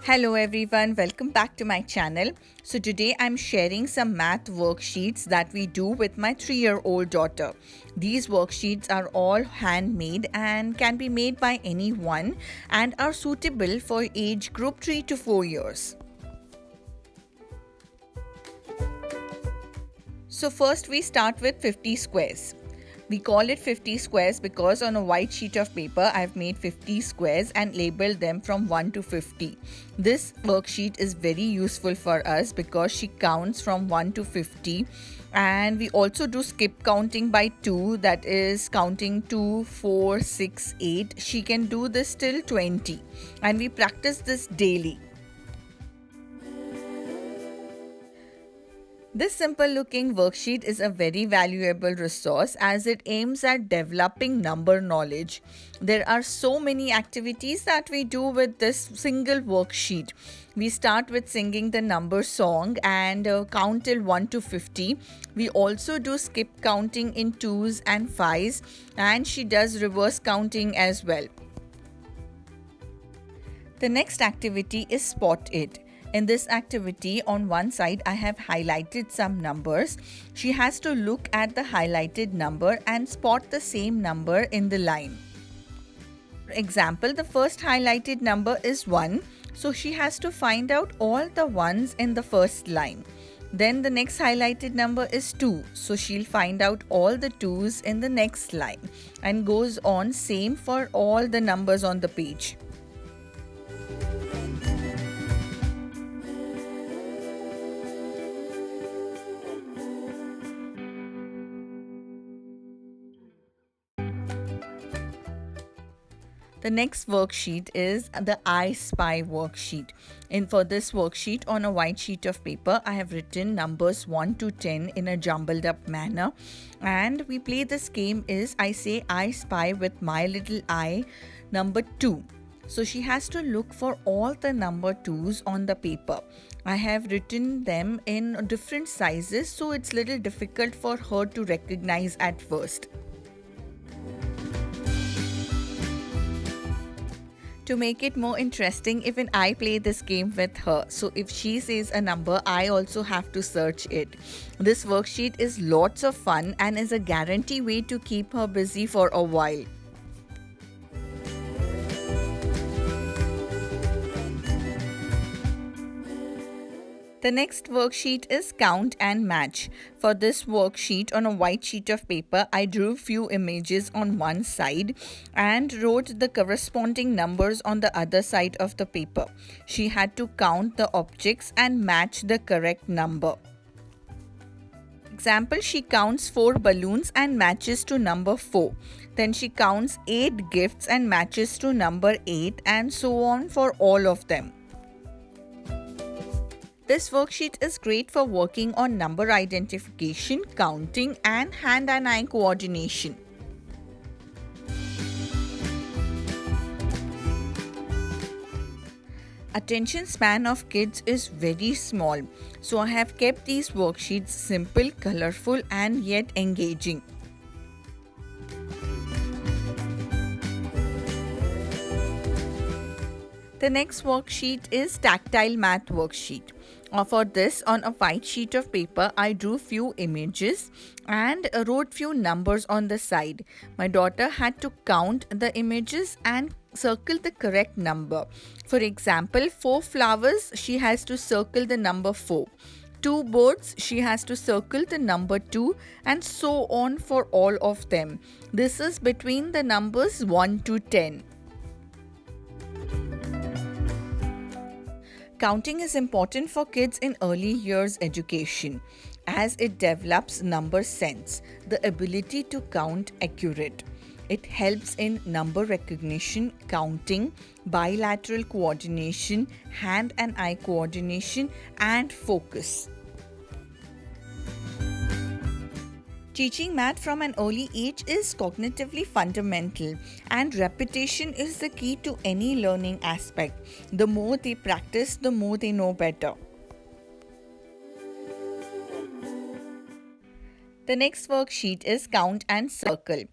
Hello everyone, welcome back to my channel. So today I'm sharing some math worksheets that we do with my 3-year-old daughter. These worksheets are all handmade and can be made by anyone and are suitable for age group 3 to 4 years. So first we start with 50 squares. We call it 50 squares because on a white sheet of paper I've made 50 squares and labeled them from 1 to 50. This worksheet is very useful for us because she counts from 1 to 50, and we also do skip counting by 2, that is counting 2, 4, 6, 8. She can do this till 20 and we practice this daily. This simple looking worksheet is a very valuable resource as it aims at developing number knowledge. There are so many activities that we do with this single worksheet. We start with singing the number song and count till 1 to 50. We also do skip counting in 2s and 5s, and she does reverse counting as well. The next activity is spot it. In this activity, on one side I have highlighted some numbers. She has to look at the highlighted number and spot the same number in the line. For example, the first highlighted number is 1, so she has to find out all the ones in the first line. Then the next highlighted number is 2, so she'll find out all the 2's in the next line, and goes on same for all the numbers on the page. The next worksheet is the I Spy worksheet. For this worksheet, on a white sheet of paper, I have written numbers 1 to 10 in a jumbled up manner. And we play this game is I say I spy with my little eye number 2. So she has to look for all the number 2's on the paper. I have written them in different sizes, so it's little difficult for her to recognize at first. To make it more interesting, even I play this game with her. So if she says a number, I also have to search it. This worksheet is lots of fun and is a guarantee way to keep her busy for a while. The next worksheet is count and match. For this worksheet, on a white sheet of paper, I drew few images on one side and wrote the corresponding numbers on the other side of the paper. She had to count the objects and match the correct number. Example, she counts 4 balloons and matches to number 4. Then she counts 8 gifts and matches to number 8, and so on for all of them. This worksheet is great for working on number identification, counting, and hand and eye coordination. Attention span of kids is very small, so I have kept these worksheets simple, colorful, and yet engaging. The next worksheet is tactile math worksheet. For this, on a white sheet of paper, I drew few images and wrote few numbers on the side. My daughter had to count the images and circle the correct number. For example, 4 flowers, she has to circle the number 4. 2 birds, she has to circle the number 2, and so on for all of them. This is between the numbers 1 to 10. Counting is important for kids in early years education as it develops number sense, the ability to count accurate. It helps in number recognition, counting, bilateral coordination, hand and eye coordination, and focus. Teaching math from an early age is cognitively fundamental, and repetition is the key to any learning aspect. The more they practice, the more they know better. The next worksheet is count and circle.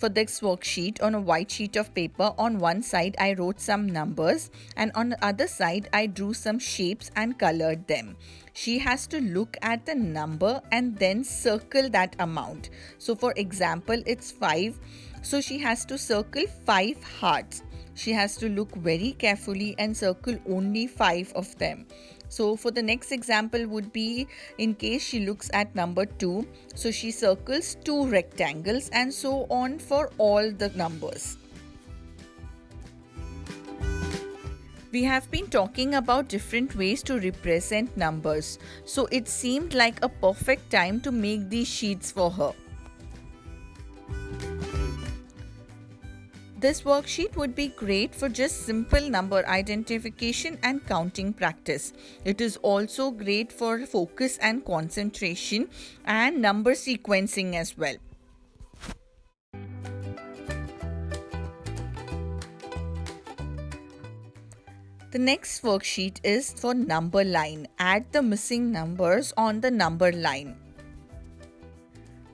For this worksheet, on a white sheet of paper, on one side I wrote some numbers and on the other side I drew some shapes and colored them. She has to look at the number and then circle that amount. So for example, it's 5. So she has to circle 5 hearts. She has to look very carefully and circle only 5 of them. So for the next example would be, in case she looks at number 2, so she circles 2 rectangles, and so on for all the numbers. We have been talking about different ways to represent numbers, so it seemed like a perfect time to make these sheets for her. This worksheet would be great for just simple number identification and counting practice. It is also great for focus and concentration and number sequencing as well. The next worksheet is for number line. Add the missing numbers on the number line.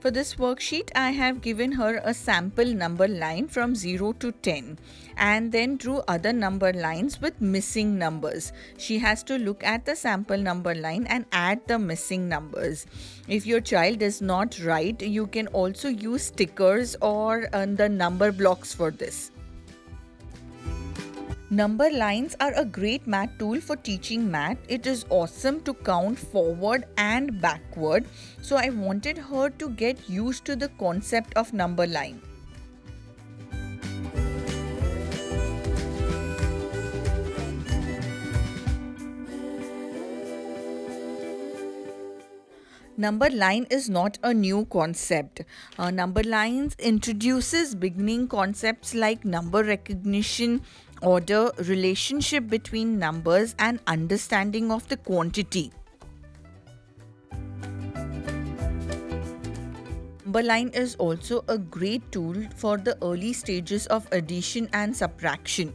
For this worksheet, I have given her a sample number line from 0 to 10 and then drew other number lines with missing numbers. She has to look at the sample number line and add the missing numbers. If your child is not right, you can also use stickers or the number blocks for this. Number lines are a great math tool for teaching math. It is awesome to count forward and backward. So I wanted her to get used to the concept of number line. Number line is not a new concept. Number lines introduces beginning concepts like number recognition, order, relationship between numbers, and understanding of the quantity. Number line is also a great tool for the early stages of addition and subtraction.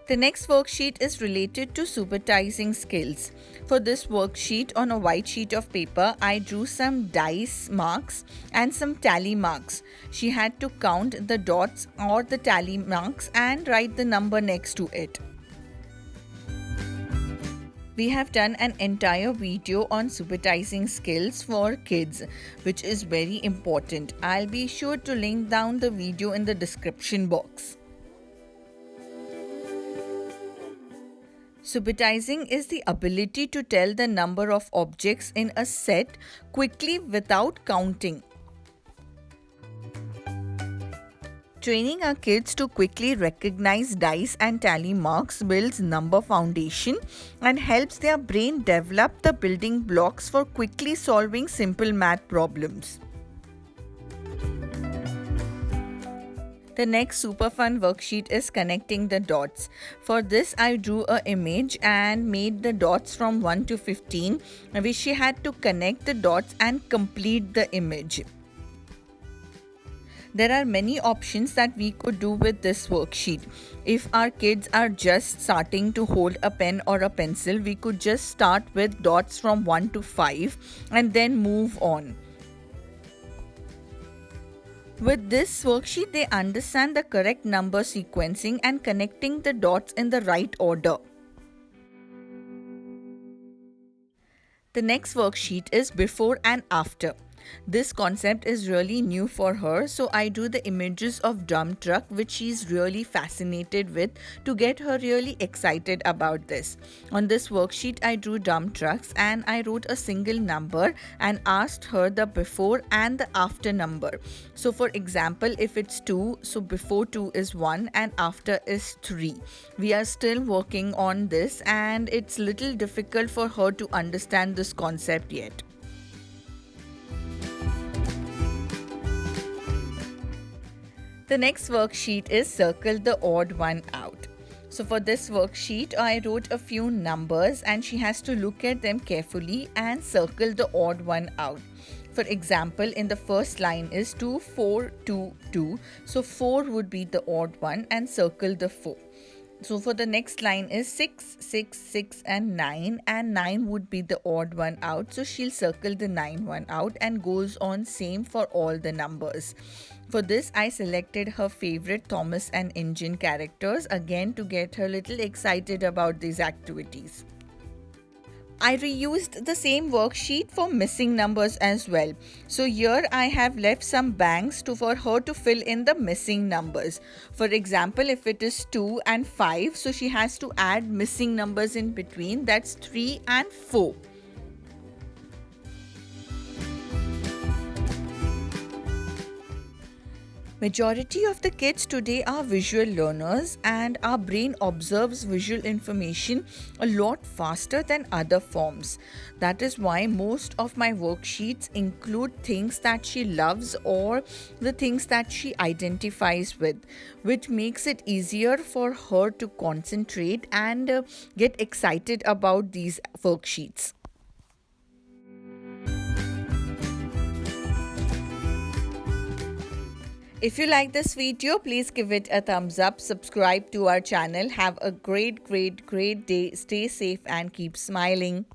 The next worksheet is related to supertizing skills. For this worksheet, on a white sheet of paper, I drew some dice marks and some tally marks. She had to count the dots or the tally marks and write the number next to it. We have done an entire video on supertizing skills for kids, which is very important. I'll be sure to link down the video in the description box. Supertizing is the ability to tell the number of objects in a set quickly without counting. Training our kids to quickly recognize dice and tally marks builds number foundation and helps their brain develop the building blocks for quickly solving simple math problems. The next super fun worksheet is connecting the dots. For this, I drew an image and made the dots from 1 to 15, which she had to connect the dots and complete the image. There are many options that we could do with this worksheet. If our kids are just starting to hold a pen or a pencil, we could just start with dots from 1 to 5 and then move on. With this worksheet, they understand the correct number sequencing and connecting the dots in the right order. The next worksheet is before and after. This concept is really new for her, so I drew the images of dump truck, which she's really fascinated with, to get her really excited about this. On this worksheet, I drew dump trucks and I wrote a single number and asked her the before and the after number. So for example, if it's 2, so before 2 is 1 and after is 3. We are still working on this and it's little difficult for her to understand this concept yet. The next worksheet is circle the odd one out. So for this worksheet, I wrote a few numbers and she has to look at them carefully and circle the odd one out. For example, in the first line is 2, 4, 2, 2. So 4 would be the odd one and circle the 4. So for the next line is 6, 6, 6 and 9 would be the odd one out. So she'll circle the 9 one out and goes on same for all the numbers. For this I selected her favorite Thomas and Engine characters again to get her little excited about these activities. I reused the same worksheet for missing numbers as well. So here I have left some blanks for her to fill in the missing numbers. For example, if it is 2 and 5, so she has to add missing numbers in between, that's 3 and 4. Majority of the kids today are visual learners and our brain observes visual information a lot faster than other forms. That is why most of my worksheets include things that she loves or the things that she identifies with, which makes it easier for her to concentrate and get excited about these worksheets. If you like this video, please give it a thumbs up, subscribe to our channel. Have a great day. Stay safe and keep smiling.